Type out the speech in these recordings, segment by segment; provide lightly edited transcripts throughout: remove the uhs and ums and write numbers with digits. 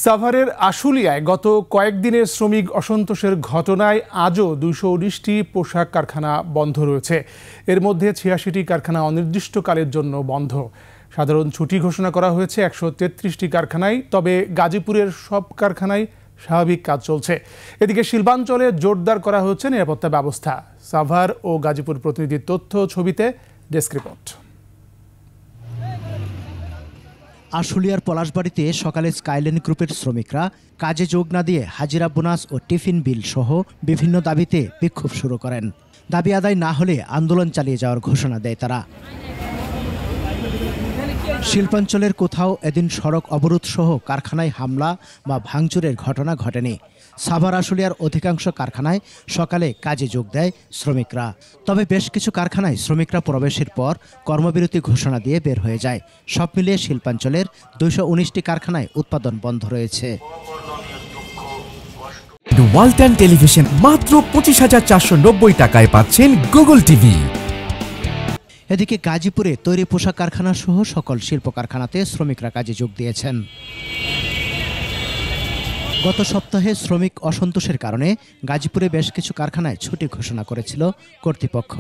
সাভারের আশুলিয়ায় গত কয়েকদিনের শ্রমিক অসন্তোষের ঘটনায় আজও ২১৯টি পোশাক কারখানা বন্ধ রয়েছে। এর মধ্যে ৮৬টি কারখানা অনির্দিষ্টকালের জন্য বন্ধ। সাধারণ ছুটি ঘোষণা করা হয়েছে ১৩৩টি কারখানায়, তবে গাজীপুরের সব কারখানায় স্বাভাবিক কাজ চলছে। এদিকে শিল্পাঞ্চলে জোরদার করা হচ্ছে নিরাপত্তা ব্যবস্থা। সাভার ও গাজীপুর প্রতিনিধির তথ্য ছবিতে ডেস্ক রিপোর্ট। আশুলিয়ার পলাশবাড়িতে সকালে স্কাইলাইন গ্রুপের শ্রমিকরা কাজে যোগ না দিয়ে হাজিরা বোনাস ও টিফিন বিল সহ বিভিন্ন দাবিতে বিক্ষোভ শুরু করেন। দাবি আদায় না হলে আন্দোলন চালিয়ে যাওয়ার ঘোষণা দেয় তারা। শিল্পাঞ্চলের কোথাও এদিন সড়ক অবরোধ সহ কারখানায় হামলা বা ভাঙচুরের ঘটনা ঘটেনি। সাভার আশুলিয়ার অধিকাংশ কারখানায় সকালে কাজে যোগ দেয় শ্রমিকরা। তবে বেশ কিছু কারখানায় শ্রমিকরা প্রবেশের পর কর্মবিরতি ঘোষণা দিয়ে বের হয়ে যায়। সব মিলিয়ে শিল্পাঞ্চলের ২১৯টি কারখানায় উৎপাদন বন্ধ রয়েছে। ওয়ালটন টেলিভিশন মাত্র ২৫,৪৯০ টাকায় পাচ্ছেন গুগল টিভি। এদিকে গাজীপুরে তৈরি পোশাক কারখানা সহ সকল শিল্প কারখানাতে শ্রমিকরা কাজে যোগ দিয়েছেন। গত সপ্তাহে শ্রমিক অসন্তোষের কারণে গাজীপুরে বেশ কিছু কারখানায় ছুটি ঘোষণা করেছিল কর্তৃপক্ষ।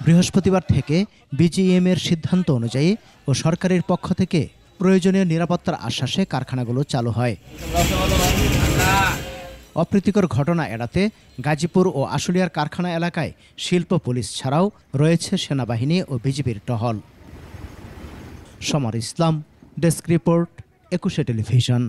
বৃহস্পতিবার থেকে বিজিএম এর সিদ্ধান্ত অনুযায়ী ও সরকারের পক্ষ থেকে প্রয়োজনীয় নিরাপত্তার আশ্বাসে কারখানাগুলো চালু হয়। অপ্রীতিকর ঘটনা এড়াতে গাজীপুর ও আশুলিয়ার কারখানা এলাকায় শিল্প পুলিশ ছাড়াও রয়েছে সেনাবাহিনী ও বিজিবির টহল। সমর ইসলাম, ডেস্ক রিপোর্ট, ২১ টেলিভিশন।